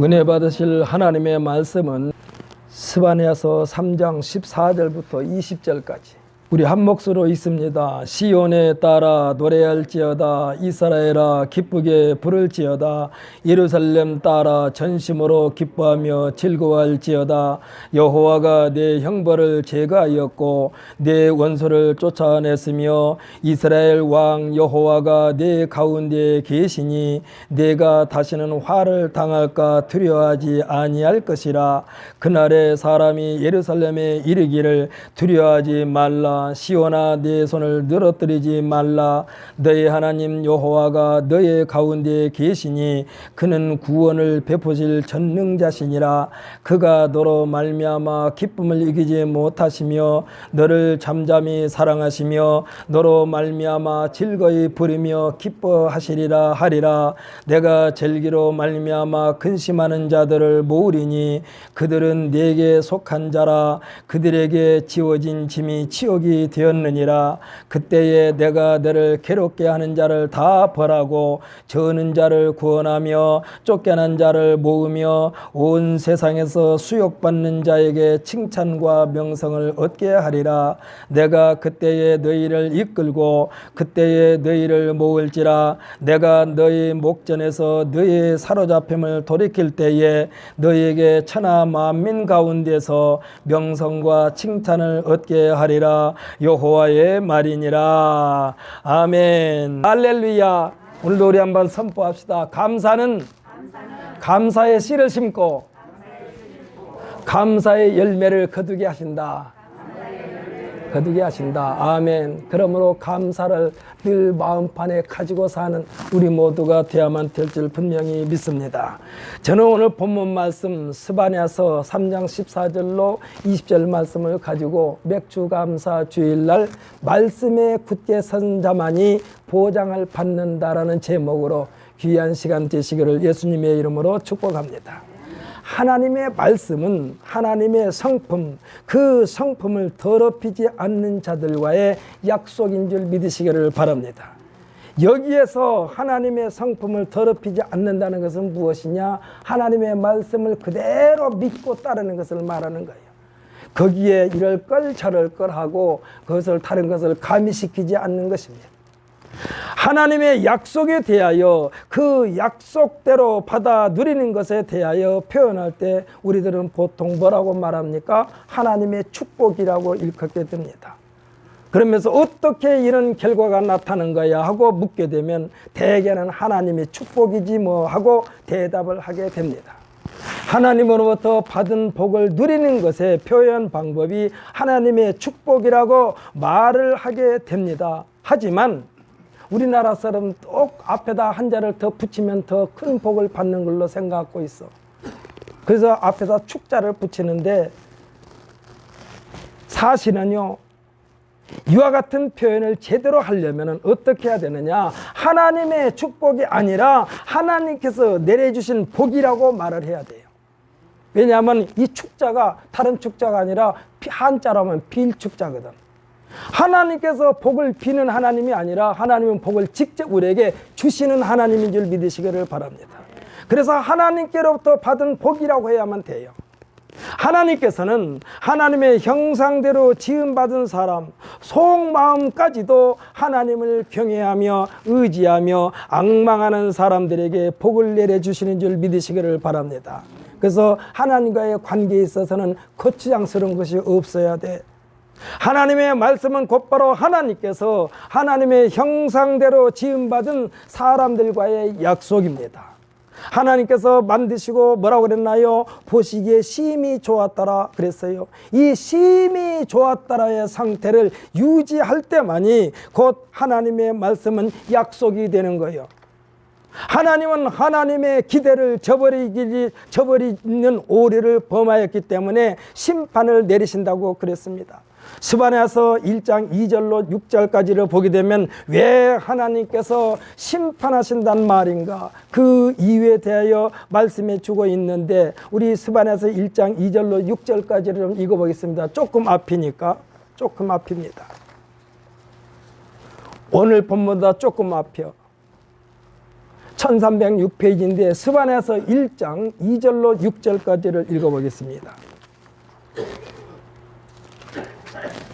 은혜 받으실 하나님의 말씀은 스바냐서 3장 14절부터 20절까지 우리 한 몫으로 있습니다. 시온에 따라 노래할지어다. 이스라엘아 기쁘게 부를지어다. 예루살렘 따라 전심으로 기뻐하며 즐거워할지어다. 여호와가 내 형벌을 제거하였고 내 원수를 쫓아냈으며 이스라엘 왕 여호와가 내 가운데 계시니 내가 다시는 화를 당할까 두려워하지 아니할 것이라. 그날에 사람이 예루살렘에 이르기를 두려워하지 말라. 시온아 내 손을 늘어뜨리지 말라. 너의 하나님 여호와가 너의 가운데 계시니 그는 구원을 베푸실 전능자시니라. 그가 너로 말미암아 기쁨을 이기지 못하시며 너를 잠잠히 사랑하시며 너로 말미암아 즐거이 부르며 기뻐하시리라 하리라. 내가 절기로 말미암아 근심하는 자들을 모으리니 그들은 내게 속한 자라. 그들에게 지워진 짐이 치욕이 되었느니라. 그때에 내가 너를 괴롭게 하는 자를 다 벌하고 저는 자를 구원하며 쫓겨난 자를 모으며 온 세상에서 수욕받는 자에게 칭찬과 명성을 얻게 하리라. 내가 그때에 너희를 이끌고 그때에 너희를 모을지라. 내가 너희 목전에서 너희의 사로잡힘을 돌이킬 때에 너희에게 천하 만민 가운데서 명성과 칭찬을 얻게 하리라. 여호와의 말이니라. 아멘. 할렐루야. 오늘도 우리 한번 선포합시다. 감사는 감사의 씨를 심고 감사의 열매를 거두게 하신다. 거두게 하신다. 아멘. 그러므로 감사를 늘 마음판에 가지고 사는 우리 모두가 되어야만 될 줄 분명히 믿습니다. 저는 오늘 본문 말씀 스바냐서 3장 14절로 20절 말씀을 가지고 맥주감사 주일날 말씀에 굳게 선 자만이 보장을 받는다라는 제목으로 귀한 시간 되시기를 예수님의 이름으로 축복합니다. 하나님의 말씀은 하나님의 성품, 그 성품을 더럽히지 않는 자들과의 약속인 줄 믿으시기를 바랍니다. 여기에서 하나님의 성품을 더럽히지 않는다는 것은 무엇이냐? 하나님의 말씀을 그대로 믿고 따르는 것을 말하는 거예요. 거기에 이럴 걸 저럴 걸 하고 그것을 다른 것을 가미시키지 않는 것입니다. 하나님의 약속에 대하여 그 약속대로 받아 누리는 것에 대하여 표현할 때 우리들은 보통 뭐라고 말합니까? 하나님의 축복이라고 일컫게 됩니다. 그러면서 어떻게 이런 결과가 나타나는 거야 하고 묻게 되면 대개는 하나님의 축복이지 뭐 하고 대답을 하게 됩니다. 하나님으로부터 받은 복을 누리는 것의 표현 방법이 하나님의 축복이라고 말을 하게 됩니다. 하지만 우리나라 사람은 꼭 앞에다 한자를 더 붙이면 더 큰 복을 받는 걸로 생각하고 있어. 그래서 앞에다 축자를 붙이는데 사실은요, 이와 같은 표현을 제대로 하려면 어떻게 해야 되느냐? 하나님의 축복이 아니라 하나님께서 내려주신 복이라고 말을 해야 돼요. 왜냐하면 이 축자가 다른 축자가 아니라 한자라면 빌축자거든. 하나님께서 복을 비는 하나님이 아니라 하나님은 복을 직접 우리에게 주시는 하나님인 줄 믿으시기를 바랍니다. 그래서 하나님께로부터 받은 복이라고 해야만 돼요. 하나님께서는 하나님의 형상대로 지음받은 사람 속마음까지도 하나님을 경외하며 의지하며 앙망하는 사람들에게 복을 내려주시는 줄 믿으시기를 바랍니다. 그래서 하나님과의 관계에 있어서는 거추장스러운 것이 없어야 돼. 하나님의 말씀은 곧바로 하나님께서 하나님의 형상대로 지음받은 사람들과의 약속입니다. 하나님께서 만드시고 뭐라고 그랬나요? 보시기에 심히 좋았더라 그랬어요. 이 심히 좋았더라의 상태를 유지할 때만이 곧 하나님의 말씀은 약속이 되는 거예요. 하나님은 하나님의 기대를 저버리는 오류를 범하였기 때문에 심판을 내리신다고 그랬습니다. 스바냐서 1장 2절로 6절까지를 보게 되면 왜 하나님께서 심판하신단 말인가? 그 이유에 대하여 말씀해 주고 있는데 우리 스바냐서 1장 2절로 6절까지를 좀 읽어보겠습니다. 조금 앞이니까 조금 앞입니다. 오늘 본문보다 조금 앞이요. 1306페이지인데 스바냐서 1장 2절로 6절까지를 읽어보겠습니다.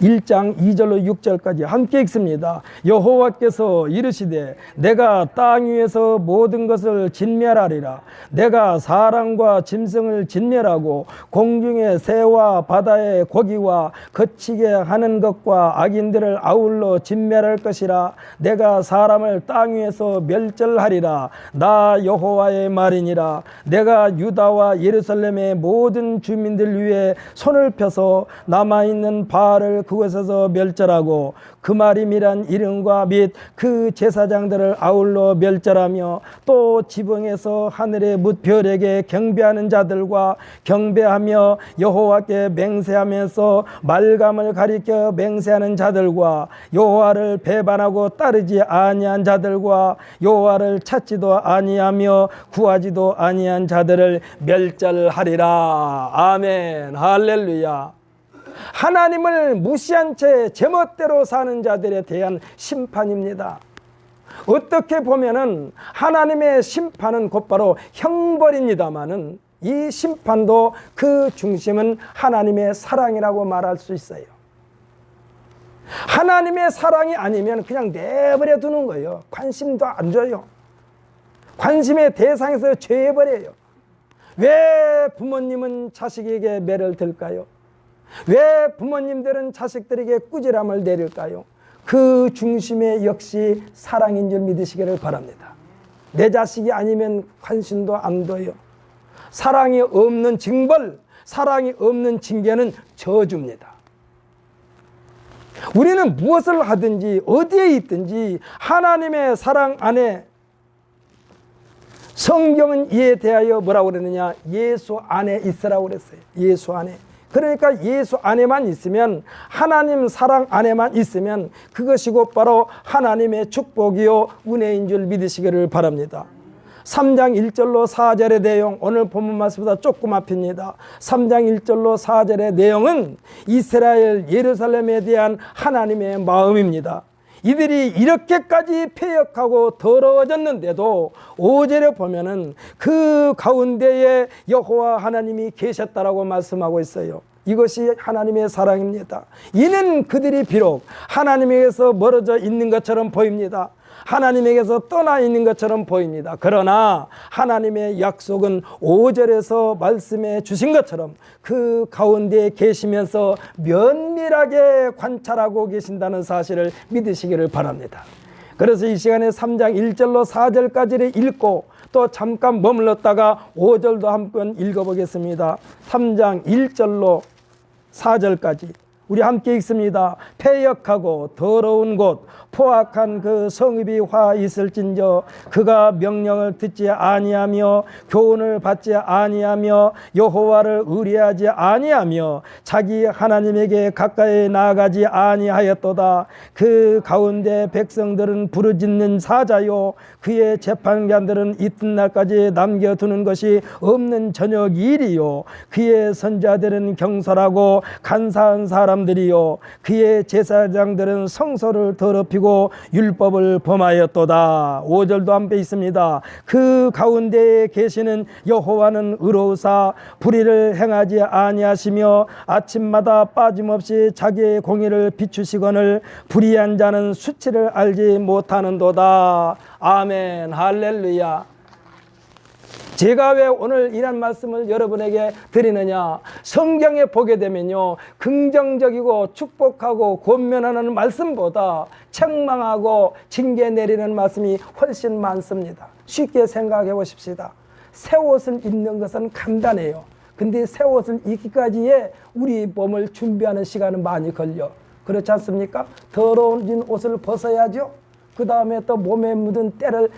1장 2절로 6절까지 함께 읽습니다. 여호와께서 이르시되 내가 땅 위에서 모든 것을 진멸하리라. 내가 사람과 짐승을 진멸하고 공중의 새와 바다의 고기와 거치게 하는 것과 악인들을 아울러 진멸할 것이라. 내가 사람을 땅 위에서 멸절하리라. 나 여호와의 말이니라. 내가 유다와 예루살렘의 모든 주민들 위에 손을 펴서 남아있는 바알을 그곳에서 멸절하고 그 말임이란 이름과 및 그 제사장들을 아울러 멸절하며 또 지붕에서 하늘의 뭇별에게 경배하는 자들과 경배하며 여호와께 맹세하면서 말감을 가리켜 맹세하는 자들과 여호와를 배반하고 따르지 아니한 자들과 여호와를 찾지도 아니하며 구하지도 아니한 자들을 멸절하리라. 아멘. 할렐루야. 하나님을 무시한 채 제멋대로 사는 자들에 대한 심판입니다. 어떻게 보면은 하나님의 심판은 곧바로 형벌입니다마는 이 심판도 그 중심은 하나님의 사랑이라고 말할 수 있어요. 하나님의 사랑이 아니면 그냥 내버려 두는 거예요. 관심도 안 줘요. 관심의 대상에서 죄버려요. 왜 부모님은 자식에게 매를 들까요? 왜 부모님들은 자식들에게 꾸지람을 내릴까요? 그 중심에 역시 사랑인 줄 믿으시기를 바랍니다. 내 자식이 아니면 관심도 안 둬요. 사랑이 없는 징벌, 사랑이 없는 징계는 저주입니다. 우리는 무엇을 하든지 어디에 있든지 하나님의 사랑 안에, 성경은 이에 대하여 뭐라고 그러느냐? 예수 안에 있으라고 그랬어요. 예수 안에. 그러니까 예수 안에만 있으면, 하나님 사랑 안에만 있으면 그것이 곧바로 하나님의 축복이요 은혜인 줄 믿으시기를 바랍니다. 3장 1절로 4절의 내용, 오늘 본문 말씀보다 조금 앞입니다. 3장 1절로 4절의 내용은 이스라엘 예루살렘에 대한 하나님의 마음입니다. 이들이 이렇게까지 패역하고 더러워졌는데도 5절에 보면은 그 가운데에 여호와 하나님이 계셨다라고 말씀하고 있어요. 이것이 하나님의 사랑입니다. 이는 그들이 비록 하나님에게서 멀어져 있는 것처럼 보입니다. 하나님에게서 떠나 있는 것처럼 보입니다. 그러나 하나님의 약속은 5절에서 말씀해 주신 것처럼 그 가운데에 계시면서 면밀하게 관찰하고 계신다는 사실을 믿으시기를 바랍니다. 그래서 이 시간에 3장 1절로 4절까지를 읽고 또 잠깐 머물렀다가 5절도 한번 읽어보겠습니다. 3장 1절로 4절까지 우리 함께 읽습니다. 패역하고 더러운 곳 포악한 그 성읍이 화 있을진저 그가 명령을 듣지 아니하며 교훈을 받지 아니하며 여호와를 의뢰하지 아니하며 자기 하나님에게 가까이 나아가지 아니하였도다. 그 가운데 백성들은 부르짖는 사자요 그의 재판관들은 이튿날까지 남겨두는 것이 없는 저녁 일이요 그의 선자들은 경솔하고 간사한 사람들이요 그의 제사장들은 성소를 더럽히고 율법을 범하였도다. 5절도 함께 있습니다. 그 가운데에 계시는 여호와는 의로우사 불의를 행하지 아니하시며 아침마다 빠짐없이 자기의 공의를 비추시거늘 불의한 자는 수치를 알지 못하는도다. 아멘. 할렐루야. 제가 왜 오늘 이런 말씀을 여러분에게 드리느냐? 성경에 보게 되면요, 긍정적이고 축복하고 권면하는 말씀보다 책망하고 징계 내리는 말씀이 훨씬 많습니다. 쉽게 생각해 보십시다. 새 옷을 입는 것은 간단해요. 근데 새 옷을 입기까지에 우리 몸을 준비하는 시간은 많이 걸려. 그렇지 않습니까? 더러워진 옷을 벗어야죠. 그 다음에 또 몸에 묻은 때를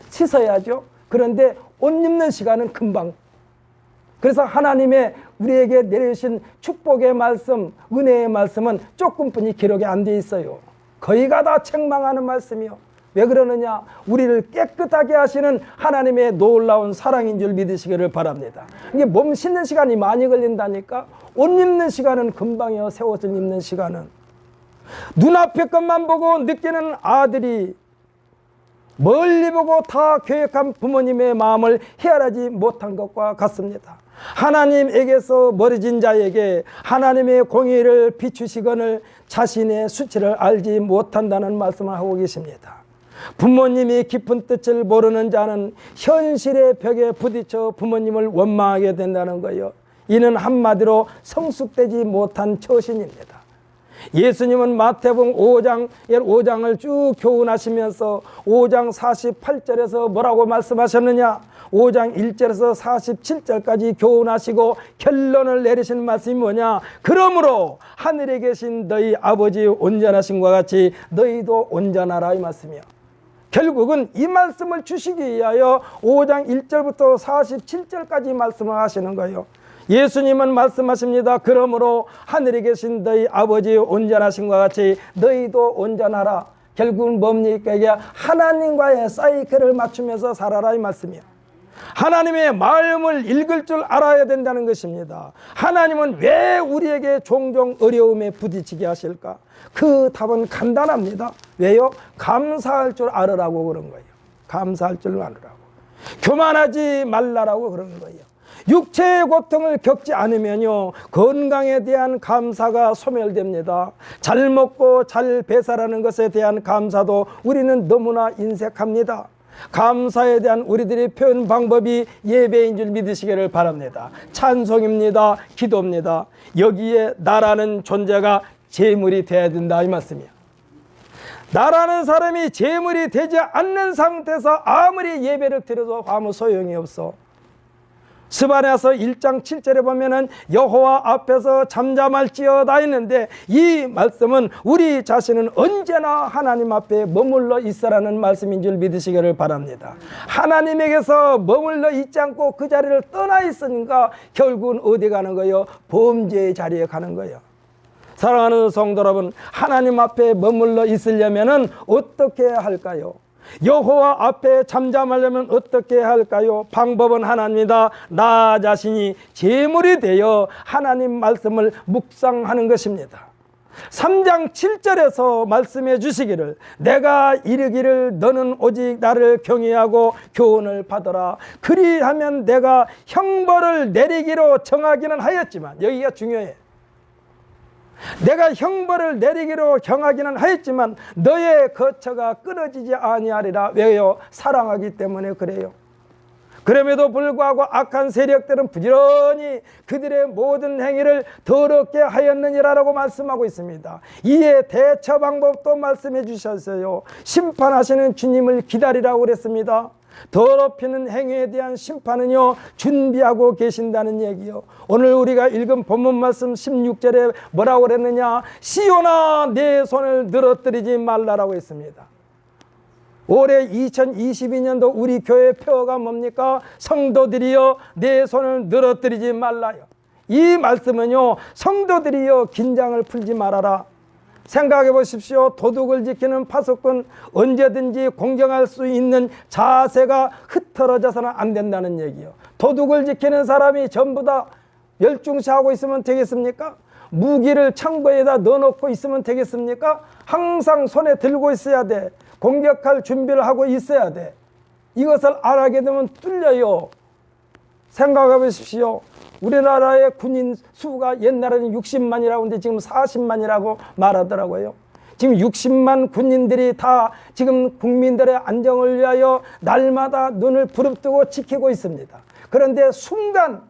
씻어야죠. 그런데 옷 입는 시간은 금방. 그래서 하나님의 우리에게 내리신 축복의 말씀, 은혜의 말씀은 조금뿐이 기록이 안 돼 있어요. 거의가 다 책망하는 말씀이요. 왜 그러느냐? 우리를 깨끗하게 하시는 하나님의 놀라운 사랑인 줄 믿으시기를 바랍니다. 이게 몸 씻는 시간이 많이 걸린다니까. 옷 입는 시간은 금방이요. 새 옷을 입는 시간은. 눈앞의 것만 보고 느끼는 아들이 멀리 보고 다 계획한 부모님의 마음을 헤아리지 못한 것과 같습니다. 하나님에게서 멀어진 자에게 하나님의 공의를 비추시거늘 자신의 수치를 알지 못한다는 말씀을 하고 계십니다. 부모님이 깊은 뜻을 모르는 자는 현실의 벽에 부딪혀 부모님을 원망하게 된다는 거예요. 이는 한마디로 성숙되지 못한 처신입니다. 예수님은 마태복음 5장을 쭉 교훈하시면서 5장 48절에서 뭐라고 말씀하셨느냐? 5장 1절에서 47절까지 교훈하시고 결론을 내리신 말씀이 뭐냐? 그러므로 하늘에 계신 너희 아버지 온전하신 것 같이 너희도 온전하라, 이 말씀이요. 결국은 이 말씀을 주시기 위하여 5장 1절부터 47절까지 말씀을 하시는 거예요. 예수님은 말씀하십니다. 그러므로 하늘에 계신 너희 아버지 온전하신 것 같이 너희도 온전하라. 결국은 뭡니까? 이게 하나님과의 사이클을 맞추면서 살아라, 이 말씀이에요. 하나님의 마음을 읽을 줄 알아야 된다는 것입니다. 하나님은 왜 우리에게 종종 어려움에 부딪히게 하실까? 그 답은 간단합니다. 왜요? 감사할 줄 알으라고 그런 거예요. 감사할 줄 알으라고. 교만하지 말라라고 그런 거예요. 육체의 고통을 겪지 않으면요, 건강에 대한 감사가 소멸됩니다. 잘 먹고 잘 배살하는 것에 대한 감사도 우리는 너무나 인색합니다. 감사에 대한 우리들의 표현 방법이 예배인 줄 믿으시기를 바랍니다. 찬송입니다. 기도입니다. 여기에 나라는 존재가 재물이 되어야 된다, 이 말씀이에요. 나라는 사람이 재물이 되지 않는 상태에서 아무리 예배를 드려도 아무 소용이 없어. 스바냐서 1장 7절에 보면은 여호와 앞에서 잠잠할지어다 했는데, 이 말씀은 우리 자신은 언제나 하나님 앞에 머물러 있으라는 말씀인 줄 믿으시기를 바랍니다. 하나님에게서 머물러 있지 않고 그 자리를 떠나 있으니까 결국은 어디 가는 거예요? 범죄의 자리에 가는 거예요. 사랑하는 성도 여러분, 하나님 앞에 머물러 있으려면 어떻게 할까요? 여호와 앞에 잠잠하려면 어떻게 할까요? 방법은 하나입니다. 나 자신이 제물이 되어 하나님 말씀을 묵상하는 것입니다. 3장 7절에서 말씀해 주시기를 내가 이르기를 너는 오직 나를 경외하고 교훈을 받아라. 그리하면 내가 형벌을 내리기로 정하기는 하였지만, 여기가 중요해. 내가 형벌을 내리기로 정하기는 하였지만 너의 거처가 끊어지지 아니하리라. 왜요? 사랑하기 때문에 그래요. 그럼에도 불구하고 악한 세력들은 부지런히 그들의 모든 행위를 더럽게 하였느니라라고 말씀하고 있습니다. 이에 대처 방법도 말씀해 주셨어요. 심판하시는 주님을 기다리라고 그랬습니다. 더럽히는 행위에 대한 심판은요, 준비하고 계신다는 얘기요. 오늘 우리가 읽은 본문 말씀 16절에 뭐라고 그랬느냐? 시온아 내 손을 늘어뜨리지 말라라고 했습니다. 올해 2022년도 우리 교회 표어가 뭡니까? 성도들이여 내 손을 늘어뜨리지 말라요. 이 말씀은요, 성도들이여 긴장을 풀지 말아라. 생각해 보십시오. 도둑을 지키는 파수꾼, 언제든지 공격할 수 있는 자세가 흐트러져서는 안 된다는 얘기요. 도둑을 지키는 사람이 전부 다 멸중시하고 있으면 되겠습니까? 무기를 창고에다 넣어놓고 있으면 되겠습니까? 항상 손에 들고 있어야 돼. 공격할 준비를 하고 있어야 돼. 이것을 안 하게 되면 뚫려요. 생각해 보십시오. 우리나라의 군인 수가 옛날에는 60만이라고 하는데 지금 40만이라고 말하더라고요. 지금 60만 군인들이 다 지금 국민들의 안정을 위하여 날마다 눈을 부릅뜨고 지키고 있습니다. 그런데 순간,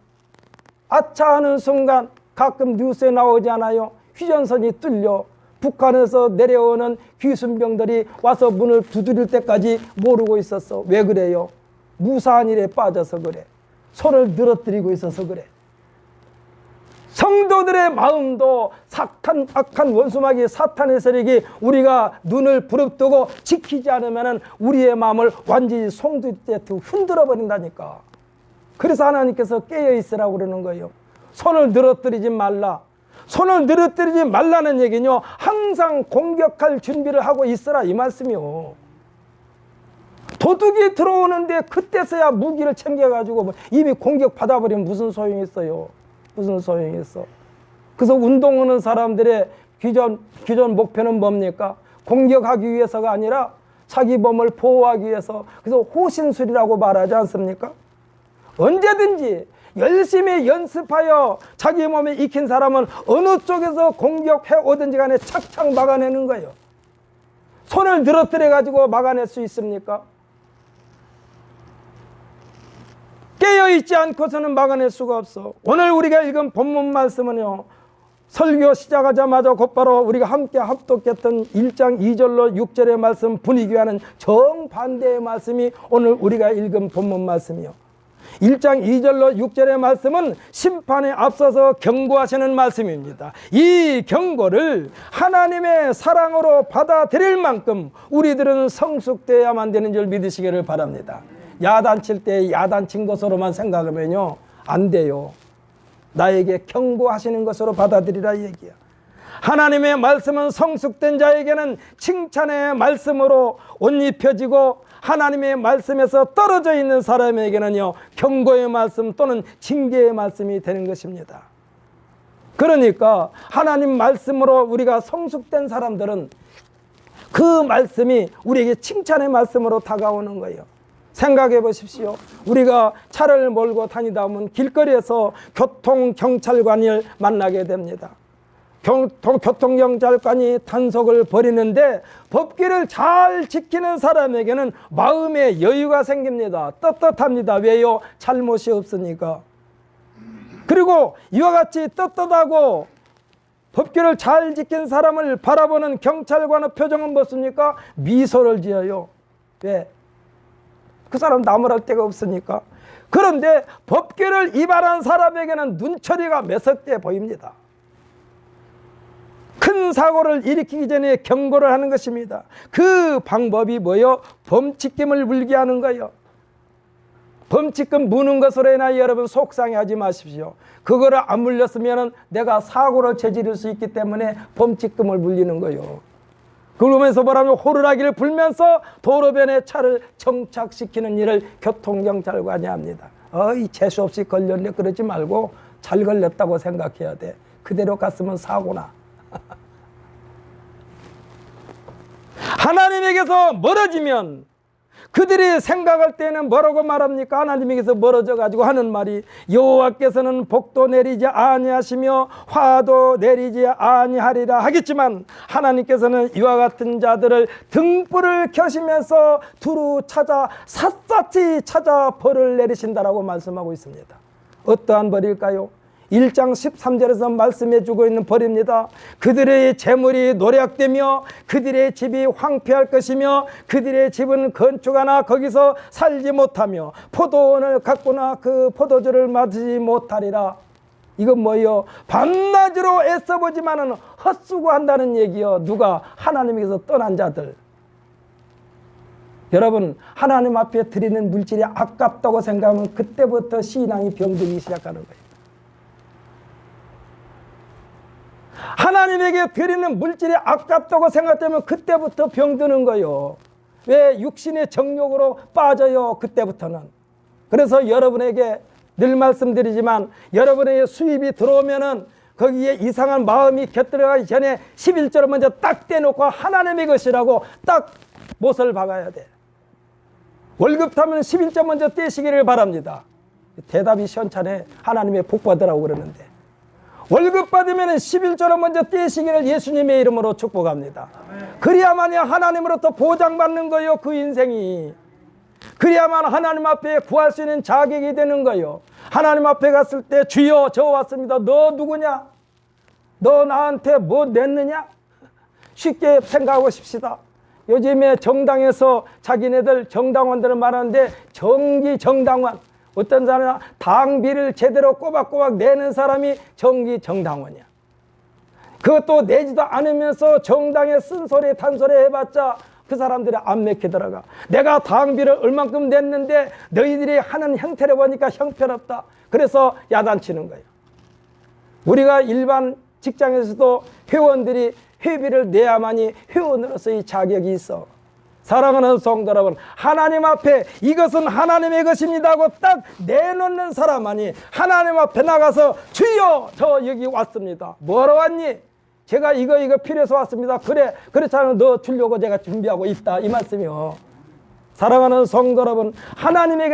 아차하는 순간 가끔 뉴스에 나오지 않아요? 휴전선이 뚫려 북한에서 내려오는 귀순병들이 와서 문을 두드릴 때까지 모르고 있었어. 왜 그래요? 무사한 일에 빠져서 그래. 손을 늘어뜨리고 있어서 그래. 성도들의 마음도 악한 원수마귀 사탄의 세력이 우리가 눈을 부릅뜨고 지키지 않으면 우리의 마음을 완전히 송두리째 흔들어 버린다니까. 그래서 하나님께서 깨어 있으라고 그러는 거예요. 손을 늘어뜨리지 말라. 손을 늘어뜨리지 말라는 얘기는요, 항상 공격할 준비를 하고 있으라 이 말씀이요. 도둑이 들어오는데 그때서야 무기를 챙겨가지고 이미 공격 받아버리면 무슨 소용이 있어요? 무슨 소용이 있어? 그래서 운동하는 사람들의 기존 목표는 뭡니까? 공격하기 위해서가 아니라 자기 몸을 보호하기 위해서, 그래서 호신술이라고 말하지 않습니까? 언제든지 열심히 연습하여 자기 몸에 익힌 사람은 어느 쪽에서 공격해 오든지 간에 착착 막아내는 거예요. 손을 늘어뜨려 가지고 막아낼 수 있습니까? 깨어있지 않고서는 막아낼 수가 없어. 오늘 우리가 읽은 본문 말씀은요, 설교 시작하자마자 곧바로 우리가 함께 합독했던 1장 2절로 6절의 말씀 분위기와는 정반대의 말씀이 오늘 우리가 읽은 본문 말씀이요. 1장 2절로 6절의 말씀은 심판에 앞서서 경고하시는 말씀입니다. 이 경고를 하나님의 사랑으로 받아들일 만큼 우리들은 성숙되어야만 되는 줄 믿으시기를 바랍니다. 야단칠 때 야단친 것으로만 생각하면요, 안 돼요. 나에게 경고하시는 것으로 받아들이라 얘기야. 하나님의 말씀은 성숙된 자에게는 칭찬의 말씀으로 옷 입혀지고, 하나님의 말씀에서 떨어져 있는 사람에게는요, 경고의 말씀 또는 징계의 말씀이 되는 것입니다. 그러니까 하나님 말씀으로 우리가 성숙된 사람들은 그 말씀이 우리에게 칭찬의 말씀으로 다가오는 거예요. 생각해 보십시오. 우리가 차를 몰고 다니다 보면 길거리에서 교통경찰관을 만나게 됩니다. 교통경찰관이 단속을 벌이는데 법규를 잘 지키는 사람에게는 마음의 여유가 생깁니다. 떳떳합니다. 왜요? 잘못이 없으니까. 그리고 이와 같이 떳떳하고 법규를 잘 지킨 사람을 바라보는 경찰관의 표정은 무엇입니까? 미소를 지어요. 왜? 그 사람 나무랄 데가 없으니까. 그런데 법규를 위반한 사람에게는 눈초리가 매섭게 보입니다. 큰 사고를 일으키기 전에 경고를 하는 것입니다. 그 방법이 뭐요? 범칙금을 물게 하는 거예요. 범칙금 무는 것으로 인하여 여러분 속상해하지 마십시오. 그거를 안 물렸으면 내가 사고를 저지를 수 있기 때문에 범칙금을 물리는 거예요. 그러면서 뭐라면 호루라기를 불면서 도로변에 차를 정착시키는 일을 교통경찰관이 합니다. 재수 없이 걸렸네 그러지 말고 잘 걸렸다고 생각해야 돼. 그대로 갔으면 사고나. 하나님에게서 멀어지면 그들이 생각할 때는 뭐라고 말합니까? 하나님에게서 멀어져 가지고 하는 말이, 여호와께서는 복도 내리지 아니하시며 화도 내리지 아니하리라 하겠지만, 하나님께서는 이와 같은 자들을 등불을 켜시면서 두루 찾아 샅샅이 찾아 벌을 내리신다라고 말씀하고 있습니다. 어떠한 벌일까요? 1장 13절에서 말씀해 주고 있는 벌입니다. 그들의 재물이 노략되며 그들의 집이 황폐할 것이며 그들의 집은 건축하나 거기서 살지 못하며 포도원을 갖거나 그 포도주를 마시지 못하리라. 이건 뭐예요? 밤낮으로 애써보지만은 헛수고한다는 얘기요. 누가? 하나님에게서 떠난 자들. 여러분, 하나님 앞에 드리는 물질이 아깝다고 생각하면 그때부터 신앙이 병들기 시작하는 거예요. 하나님에게 드리는 물질이 아깝다고 생각되면 그때부터 병드는 거예요. 왜? 육신의 정욕으로 빠져요. 그때부터는. 그래서 여러분에게 늘 말씀드리지만, 여러분에게 수입이 들어오면은 거기에 이상한 마음이 곁들어가기 전에 11절을 먼저 딱 떼놓고 하나님의 것이라고 딱 못을 박아야 돼. 월급 타면 11절 먼저 떼시기를 바랍니다. 대답이 시원찮네. 하나님의 복 받으라고 그러는데. 월급 받으면 11조를 먼저 떼시기를 예수님의 이름으로 축복합니다. 그래야만이 하나님으로부터 보장받는 거예요. 그 인생이. 그래야만 하나님 앞에 구할 수 있는 자격이 되는 거예요. 하나님 앞에 갔을 때, 주여 저 왔습니다. 너 누구냐? 너 나한테 뭐 냈느냐? 쉽게 생각하고 싶시다. 요즘에 정당에서 자기네들 정당원들을 말하는데, 정기정당원. 어떤 사람이나 당비를 제대로 꼬박꼬박 내는 사람이 정기정당원이야. 그것도 내지도 않으면서 정당에 쓴소리 단소리 해봤자 그 사람들이 안 맥히더라가. 내가 당비를 얼만큼 냈는데 너희들이 하는 형태를 보니까 형편없다. 그래서 야단치는 거예요. 우리가 일반 직장에서도 회원들이 회비를 내야만이 회원으로서의 자격이 있어. 사랑하는 성도 여러분, 하나님 앞에 이것은 하나님의 것입니다 하고 딱 내놓는 사람만이 하나님 앞에 나가서, 주여 저 여기 왔습니다. 뭐하러 왔니? 제가 이거 필요해서 왔습니다. 그래, 그렇잖아. 너 주려고 제가 준비하고 있다. 이 말씀이요. 사랑하는 성도 여러분, 하나님의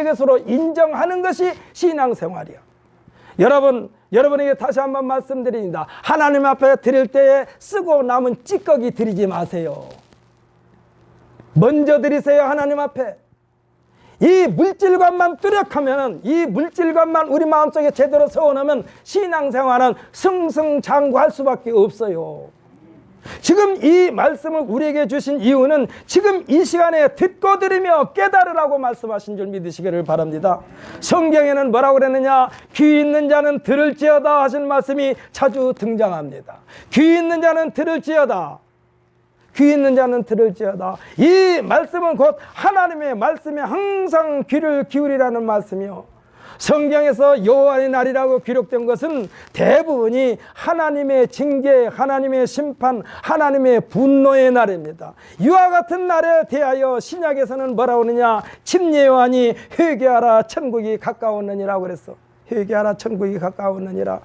것으로 인정하는 것이 신앙생활이야. 여러분에게 다시 한번 말씀드립니다. 하나님 앞에 드릴 때에 쓰고 남은 찌꺼기 드리지 마세요. 먼저 드리세요. 하나님 앞에. 이 물질관만 뚜렷하면, 이 물질관만 우리 마음속에 제대로 세워놓으면 신앙생활은 승승장구할 수밖에 없어요. 지금 이 말씀을 우리에게 주신 이유는 지금 이 시간에 듣고 들으며 깨달으라고 말씀하신 줄 믿으시기를 바랍니다. 성경에는 뭐라고 그랬느냐? 귀 있는 자는 들을지어다 하신 말씀이 자주 등장합니다. 귀 있는 자는 들을지어다. 귀 있는 자는 들을지어다. 이 말씀은 곧 하나님의 말씀에 항상 귀를 기울이라는 말씀이요. 성경에서 여호와의 날이라고 기록된 것은 대부분이 하나님의 징계, 하나님의 심판, 하나님의 분노의 날입니다. 이와 같은 날에 대하여 신약에서는 뭐라고 하느냐? 침례요한이 회개하라 천국이 가까웠느니라고 그랬어. 회개하라 천국이 가까웠느니라.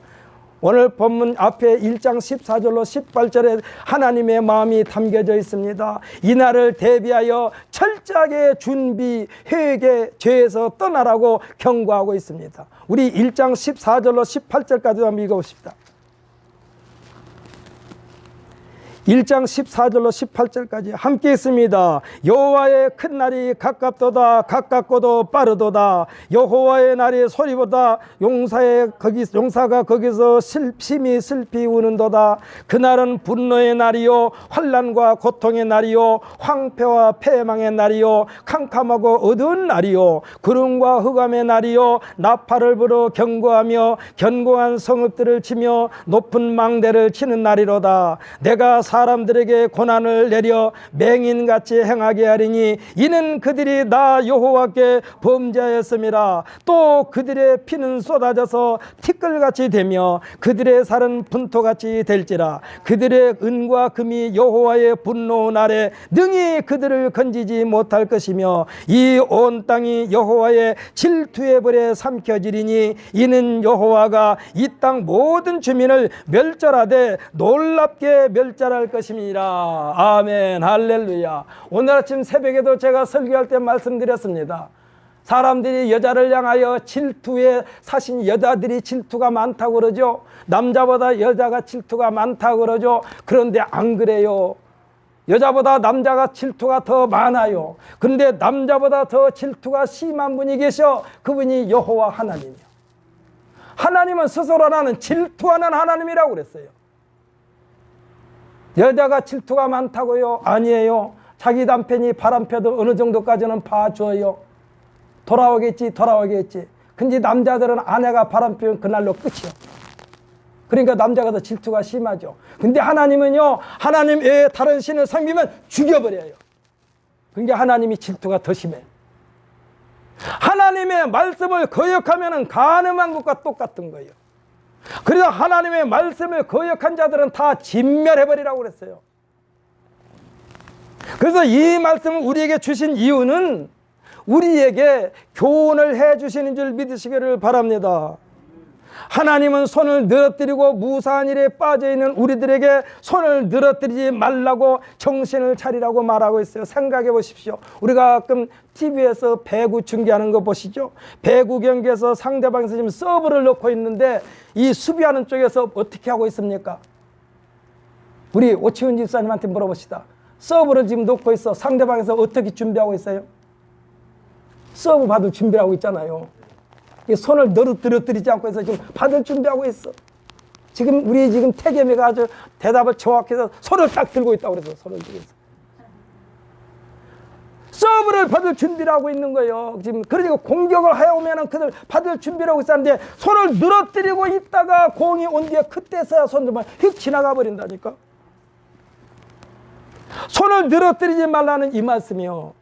오늘 본문 앞에 1장 14절로 18절에 하나님의 마음이 담겨져 있습니다. 이 날을 대비하여 철저하게 준비, 회개, 죄에서 떠나라고 경고하고 있습니다. 우리 1장 14절로 18절까지 한번 읽어봅시다. 1장 14절로 18절까지 함께 있습니다. 여호와의 큰 날이 가깝도다. 가깝고도 빠르도다. 여호와의 날이 소리보다 용사가 거기서 심히 슬피 우는도다. 그날은 분노의 날이요 환난과 고통의 날이요 황폐와 패망의 날이요 캄캄하고 어두운 날이요 구름과 흑암의 날이요 나팔을 불어 경고하며 견고한 성읍들을 치며 높은 망대를 치는 날이로다. 내가 사람들에게 고난을 내려 맹인같이 행하게 하리니 이는 그들이 나 여호와께 범죄하였음이라. 또 그들의 피는 쏟아져서 티끌같이 되며 그들의 살은 분토같이 될지라. 그들의 은과 금이 여호와의 분노 날에 능히 그들을 건지지 못할 것이며 이 온 땅이 여호와의 질투의 불에 삼켜지리니 이는 여호와가 이 땅 모든 주민을 멸절하되 놀랍게 멸절할 것입니다. 아멘. 할렐루야. 오늘 아침 새벽에도 제가 설교할 때 말씀드렸습니다. 사람들이 여자를 향하여 질투에 사신 여자들이 질투가 많다고 그러죠. 남자보다 여자가 질투가 많다고 그러죠. 그런데 안 그래요. 여자보다 남자가 질투가 더 많아요. 그런데 남자보다 더 질투가 심한 분이 계셔. 그분이 여호와 하나님이요. 하나님은 스스로 나는 질투하는 하나님이라고 그랬어요. 여자가 질투가 많다고요? 아니에요. 자기 남편이 바람 펴도 어느 정도까지는 봐줘요. 돌아오겠지. 근데 남자들은 아내가 바람 피우면 그날로 끝이요. 그러니까 남자가 더 질투가 심하죠. 근데 하나님은요, 하나님 외에 다른 신을 섬기면 죽여버려요. 그러니까 하나님이 질투가 더 심해요. 하나님의 말씀을 거역하면 간음한 것과 똑같은 거예요. 그래서 하나님의 말씀을 거역한 자들은 다 진멸해버리라고 그랬어요. 그래서 이 말씀을 우리에게 주신 이유는 우리에게 교훈을 해주시는 줄 믿으시기를 바랍니다. 하나님은 손을 늘어뜨리고 무사한 일에 빠져있는 우리들에게 손을 늘어뜨리지 말라고 정신을 차리라고 말하고 있어요. 생각해 보십시오. 우리가 가끔 TV에서 배구 중계하는 거 보시죠. 배구 경기에서 상대방에서 지금 서브를 넣고 있는데 이 수비하는 쪽에서 어떻게 하고 있습니까? 우리 오치훈 집사님한테 물어봅시다. 서브를 지금 놓고 있어. 상대방에서 어떻게 준비하고 있어요? 서브 받을 준비하고 있잖아요. 손을 늘어뜨리지 않고 해서 지금 받을 준비하고 있어. 지금 우리 지금 태겸이가 아주 대답을 정확해서 손을 딱 들고 있다고 그래서 손을 들고 있어. 서브를 받을 준비를 하고 있는 거예요. 지금 그러니까 공격을 해오면은 그들 받을 준비를 하고 있었는데 손을 늘어뜨리고 있다가 공이 온 뒤에 그때서야 손들만 휙 지나가 버린다니까. 손을 늘어뜨리지 말라는 이 말씀이요.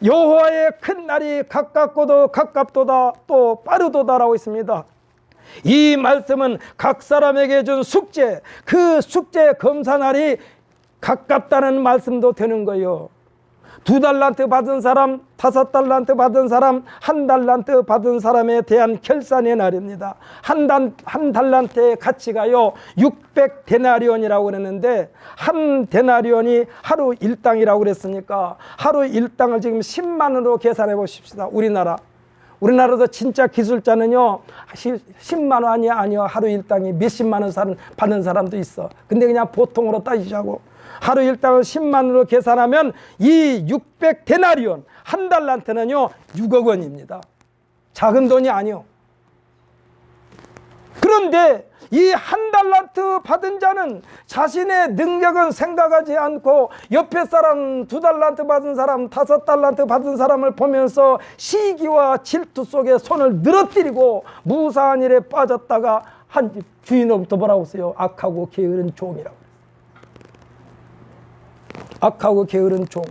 여호와의 큰 날이 가깝고도 가깝도다 또 빠르도다라고 있습니다. 이 말씀은 각 사람에게 준 숙제, 그 숙제 검사 날이 가깝다는 말씀도 되는 거예요. 2달란트 받은 사람, 5달란트 받은 사람, 1달란트 받은 사람에 대한 결산의 날입니다. 한 달란트의 가치가요 600데나리온이라고 그랬는데, 한 데나리온이 하루 1당이라고 그랬으니까 하루 1당을 지금 10만원으로 계산해 보십시다. 우리나라도 진짜 기술자는요 10만 원이 아니요 하루 1당이 몇십만 원 받는 사람도 있어. 근데 그냥 보통으로 따지자고 하루 1당을 10만원으로 계산하면 이 600데나리온, 한 달란트는요 6억 원입니다. 작은 돈이 아니요. 그런데 이 한 달란트 받은 자는 자신의 능력은 생각하지 않고 옆에 사람 2달란트 받은 사람, 5달란트 받은 사람을 보면서 시기와 질투 속에 손을 늘어뜨리고 무사한 일에 빠졌다가 한 주인으로부터 뭐라고 써요? 악하고 게으른 종이라고. 악하고 게으른 종,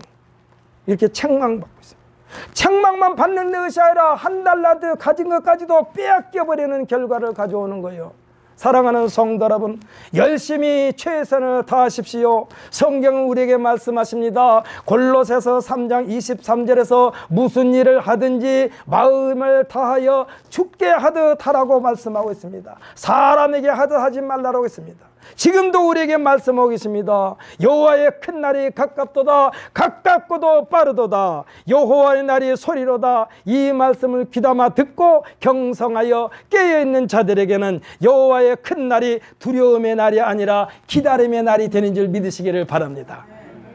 이렇게 책망받고 있습니다. 책망만 받는 것이 아니라 한 달란트 가진 것까지도 빼앗겨버리는 결과를 가져오는 거예요. 사랑하는 성도 여러분, 열심히 최선을 다하십시오. 성경은 우리에게 말씀하십니다. 골로새서 3장 23절에서 무슨 일을 하든지 마음을 다하여 주께 하듯 하라고 말씀하고 있습니다. 사람에게 하듯 하지 말라고 했습니다. 지금도 우리에게 말씀하고 계십니다. 여호와의 큰 날이 가깝도다. 가깝고도 빠르도다. 여호와의 날이 소리로다. 이 말씀을 귀담아 듣고 경성하여 깨어있는 자들에게는 여호와의 큰 날이 두려움의 날이 아니라 기다림의 날이 되는 줄 믿으시기를 바랍니다.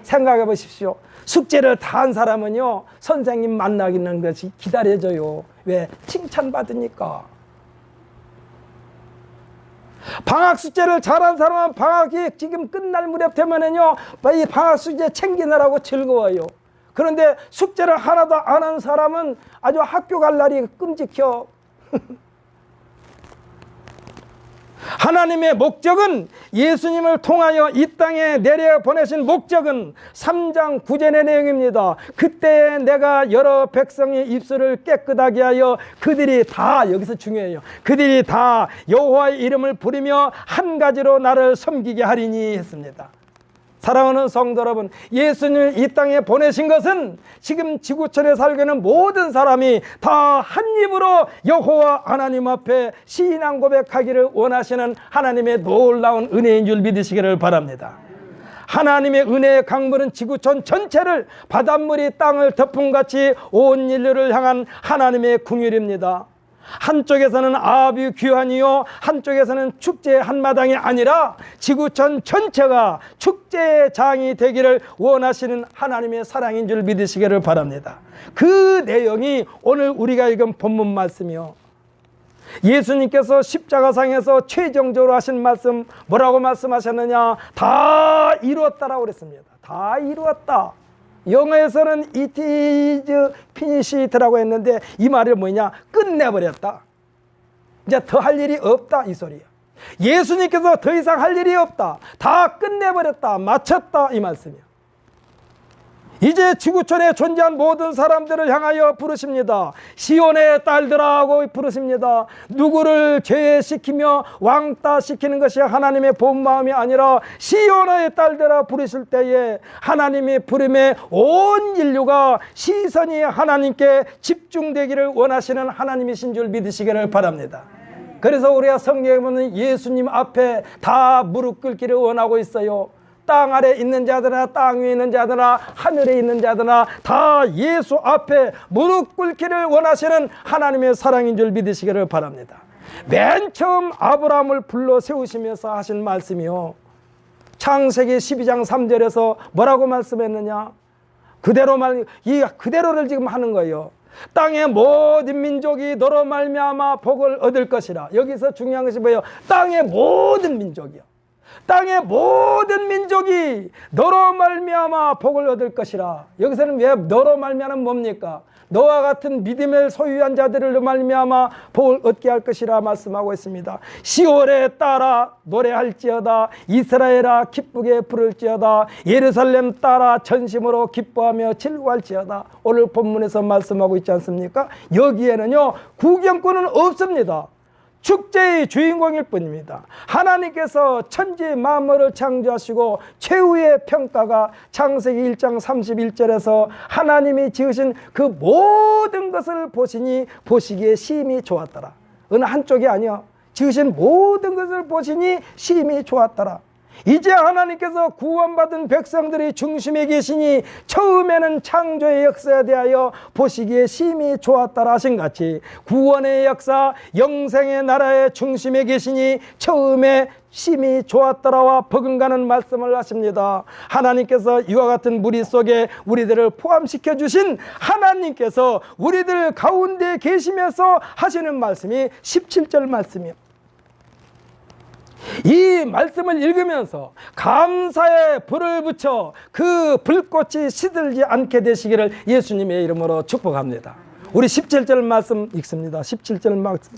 생각해 보십시오. 숙제를 다 한 사람은요 선생님 만나기는 것이 기다려져요. 왜? 칭찬받으니까. 방학 숙제를 잘한 사람은 방학이 지금 끝날 무렵 되면은요 이 방학 숙제 챙기느라고 즐거워요. 그런데 숙제를 하나도 안 한 사람은 아주 학교 갈 날이 끔찍혀. 하나님의 목적은, 예수님을 통하여 이 땅에 내려보내신 목적은 3장 9절의 내용입니다. 그때 내가 여러 백성의 입술을 깨끗하게 하여 그들이 다, 여기서 중요해요, 그들이 다 여호와의 이름을 부르며 한 가지로 나를 섬기게 하리니 했습니다. 사랑하는 성도 여러분, 예수님을 이 땅에 보내신 것은 지금 지구촌에 살고 있는 모든 사람이 다 한 입으로 여호와 하나님 앞에 신앙 고백하기를 원하시는 하나님의 놀라운 은혜인 줄 믿으시기를 바랍니다. 하나님의 은혜의 강물은 지구촌 전체를 바닷물이 땅을 덮음같이 온 인류를 향한 하나님의 긍휼입니다. 한쪽에서는 아비 귀환이요, 한쪽에서는 축제의 한마당이 아니라 지구촌 전체가 축제의 장이 되기를 원하시는 하나님의 사랑인 줄 믿으시기를 바랍니다. 그 내용이 오늘 우리가 읽은 본문 말씀이요, 예수님께서 십자가상에서 최종적으로 하신 말씀, 뭐라고 말씀하셨느냐? 다 이루었다라고 그랬습니다. 다 이루었다. 영어에서는 it is finished라고 했는데 이 말이 뭐냐? 끝내버렸다. 이제 더 할 일이 없다, 이 소리야. 예수님께서 더 이상 할 일이 없다. 다 끝내버렸다. 마쳤다, 이 말씀이야. 이제 지구촌에 존재한 모든 사람들을 향하여 부르십니다. 시온의 딸들하고 부르십니다. 누구를 죄시키며 왕따시키는 것이 하나님의 본 마음이 아니라 시온의 딸들아 부르실 때에 하나님의 부름에 온 인류가 시선이 하나님께 집중되기를 원하시는 하나님이신 줄 믿으시기를 바랍니다. 그래서 우리가 성경에 보면 예수님 앞에 다 무릎 꿇기를 원하고 있어요. 땅 아래 있는 자들아, 땅 위에 있는 자들아, 하늘에 있는 자들아, 다 예수 앞에 무릎 꿇기를 원하시는 하나님의 사랑인 줄 믿으시기를 바랍니다. 맨 처음 아브라함을 불러 세우시면서 하신 말씀이요, 창세기 12장 3절에서 뭐라고 말씀했느냐? 그대로를 지금 하는 거예요. 땅의 모든 민족이 너로 말미암아 복을 얻을 것이라. 여기서 중요한 것이 뭐예요? 땅의 모든 민족이요. 땅의 모든 민족이 너로 말미암아 복을 얻을 것이라. 여기서는 왜 너로 말미암아는 뭡니까? 너와 같은 믿음을 소유한 자들을 말미암아 복을 얻게 할 것이라 말씀하고 있습니다. 시온에 따라 노래할지어다. 이스라엘아 기쁘게 부를지어다. 예루살렘 따라 전심으로 기뻐하며 즐거워할지어다. 오늘 본문에서 말씀하고 있지 않습니까? 여기에는요 구경꾼은 없습니다. 축제의 주인공일 뿐입니다. 하나님께서 천지 만물을 창조하시고 최후의 평가가 창세기 1장 31절에서 하나님이 지으신 그 모든 것을 보시니 보시기에 심히 좋았더라. 어느 한쪽이 아니야. 지으신 모든 것을 보시니 심히 좋았더라. 이제 하나님께서 구원받은 백성들이 중심에 계시니 처음에는 창조의 역사에 대하여 보시기에 심히 좋았다라 하신 같이 구원의 역사, 영생의 나라의 중심에 계시니 처음에 심히 좋았더라와 버금가는 말씀을 하십니다. 하나님께서 이와 같은 무리 속에 우리들을 포함시켜 주신 하나님께서 우리들 가운데 계시면서 하시는 말씀이 17절 말씀이에요. 이 말씀을 읽으면서 감사의 불을 붙여 그 불꽃이 시들지 않게 되시기를 예수님의 이름으로 축복합니다. 우리 17절 말씀 읽습니다. 17절 말씀.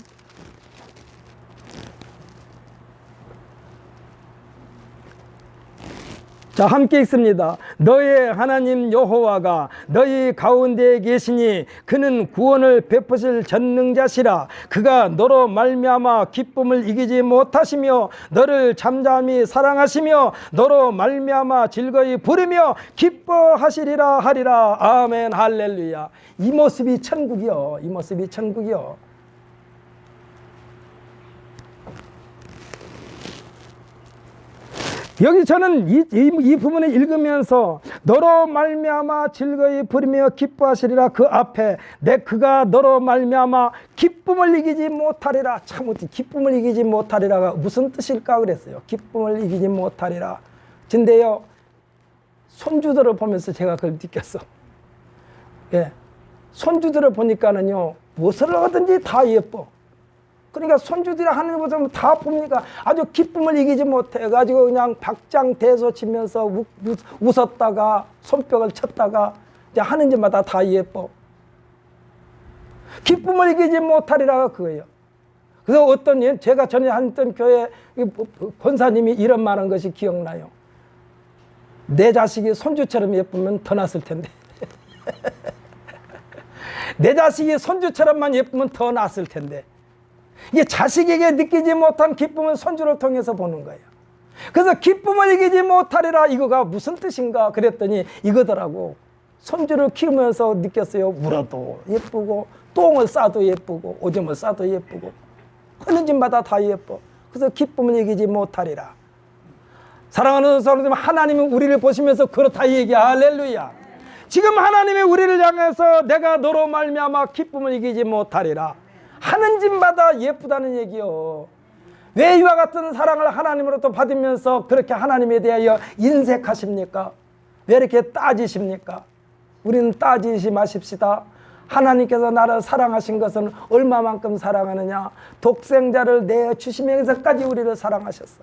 자, 함께 읽습니다. 너의 하나님 여호와가 너희 가운데에 계시니 그는 구원을 베푸실 전능자시라. 그가 너로 말미암아 기쁨을 이기지 못하시며 너를 잠잠히 사랑하시며 너로 말미암아 즐거이 부르며 기뻐하시리라 하리라. 아멘. 할렐루야. 이 모습이 천국이요. 이 모습이 천국이요. 여기 저는 이 부분을 읽으면서 너로 말미암아 즐거이 부르며 기뻐하시리라 그 앞에 그가 너로 말미암아 기쁨을 이기지 못하리라. 참 기쁨을 이기지 못하리라가 무슨 뜻일까 그랬어요. 기쁨을 이기지 못하리라. 근데요 손주들을 보면서 제가 그걸 느꼈어. 예, 손주들을 보니까는요 무엇을 하든지 다 예뻐. 그러니까 손주들이 하는 것을 다 보니까 아주 기쁨을 이기지 못해가지고 그냥 박장대소 치면서 웃었다가 손뼉을 쳤다가 이제 하는 짓마다 다 예뻐. 기쁨을 이기지 못하리라가 그거예요. 그래서 제가 전에 했던 교회 권사님이 이런 말한 것이 기억나요. 내 자식이 손주처럼 예쁘면 더 낫을 텐데. 내 자식이 손주처럼만 예쁘면 더 낫을 텐데. 이게 자식에게 느끼지 못한 기쁨은 손주를 통해서 보는 거예요. 그래서 기쁨을 이기지 못하리라 이거가 무슨 뜻인가 그랬더니 이거더라고. 손주를 키우면서 느꼈어요. 울어도 예쁘고 똥을 싸도 예쁘고 오줌을 싸도 예쁘고 하는 짓마다 다 예뻐. 그래서 기쁨을 이기지 못하리라. 사랑하는 사람들, 하나님이 우리를 보시면서 그렇다 이 얘기야. 할렐루야. 지금 하나님이 우리를 향해서 내가 너로 말미암아 기쁨을 이기지 못하리라 하는 짓마다 예쁘다는 얘기요. 왜 이와 같은 사랑을 하나님으로부터 받으면서 그렇게 하나님에 대하여 인색하십니까? 왜 이렇게 따지십니까? 우리는 따지지 마십시다. 하나님께서 나를 사랑하신 것은 얼마만큼 사랑하느냐? 독생자를 내주시면서까지 우리를 사랑하셨어.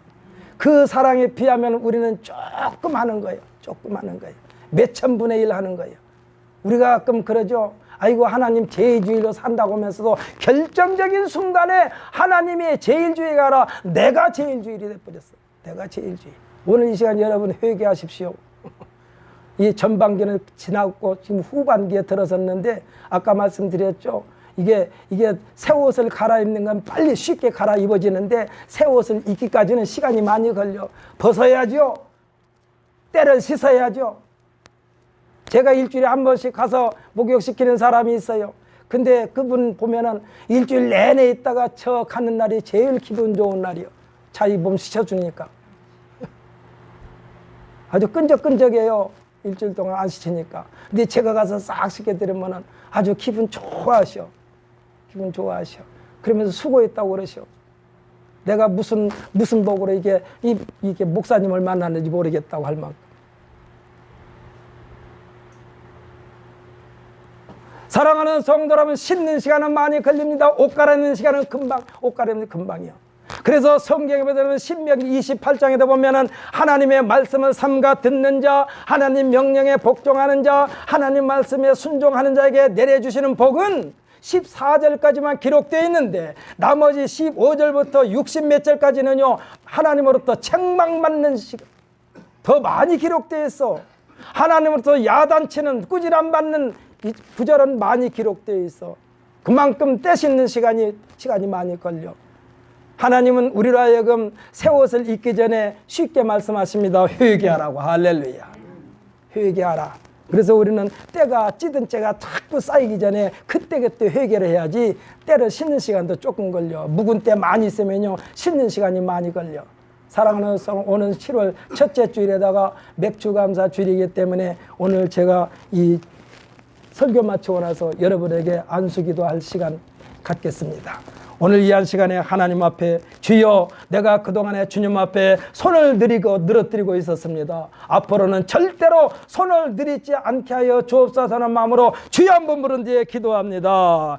그 사랑에 비하면 우리는 조금 하는 거예요. 조금 하는 거예요. 몇천 분의 일 하는 거예요. 우리가 가끔 그러죠. 아이고 하나님 제일주의로 산다고 하면서도 결정적인 순간에 하나님의 제일주의가 아니라 내가 제일주의이 돼버렸어. 내가 제일주의. 오늘 이 시간 여러분 회개하십시오. 이 전반기는 지나고 지금 후반기에 들어섰는데 아까 말씀드렸죠. 이게 새 옷을 갈아입는 건 빨리 쉽게 갈아입어지는데 새 옷을 입기까지는 시간이 많이 걸려. 벗어야죠. 때를 씻어야죠. 제가 일주일에 한 번씩 가서 목욕시키는 사람이 있어요. 근데 그분 보면은 일주일 내내 있다가 저 가는 날이 제일 기분 좋은 날이요. 자기 몸 씻어주니까. 아주 끈적끈적해요. 일주일 동안 안 씻으니까. 근데 제가 가서 싹 씻겨드리면은 아주 기분 좋아하셔. 기분 좋아하셔. 그러면서 수고했다고 그러셔. 내가 무슨 복으로 이게 목사님을 만났는지 모르겠다고 할 만큼. 사랑하는 성도라면 씻는 시간은 많이 걸립니다. 옷 갈아입는 시간은 옷 갈아입는 금방이요. 그래서 성경에 보면 신명기 28장에도 보면은 하나님의 말씀을 삼가 듣는 자, 하나님 명령에 복종하는 자, 하나님 말씀에 순종하는 자에게 내려주시는 복은 14절까지만 기록되어 있는데 나머지 15절부터 60몇 절까지는요 하나님으로부터 책망받는 시간 더 많이 기록되어 있어. 하나님으로부터 야단치는 꾸지람 받는 이 구절은 많이 기록되어 있어. 그만큼 떼 씻는 시간이 많이 걸려. 하나님은 우리로 하여금 새 옷을 입기 전에 쉽게 말씀하십니다. 회개하라고. 할렐루야. 회개하라. 그래서 우리는 때가 찌든 때가 자꾸 쌓이기 전에 그때 회개를 해야지 때를 씻는 시간도 조금 걸려. 묵은 때 많이 있으면요 씻는 시간이 많이 걸려. 사랑하는 여러분, 오늘 7월 첫째 주일에다가 맥주감사 주일이기 때문에 오늘 제가 이 설교 마치고 나서 여러분에게 안수기도 할 시간 갖겠습니다. 오늘 이 한 시간에 하나님 앞에 주여 내가 그동안에 주님 앞에 손을 늘어뜨리고 있었습니다. 앞으로는 절대로 손을 들이지 않게 하여 주옵소서 하는 마음으로 주여 한번 부른 뒤에 기도합니다.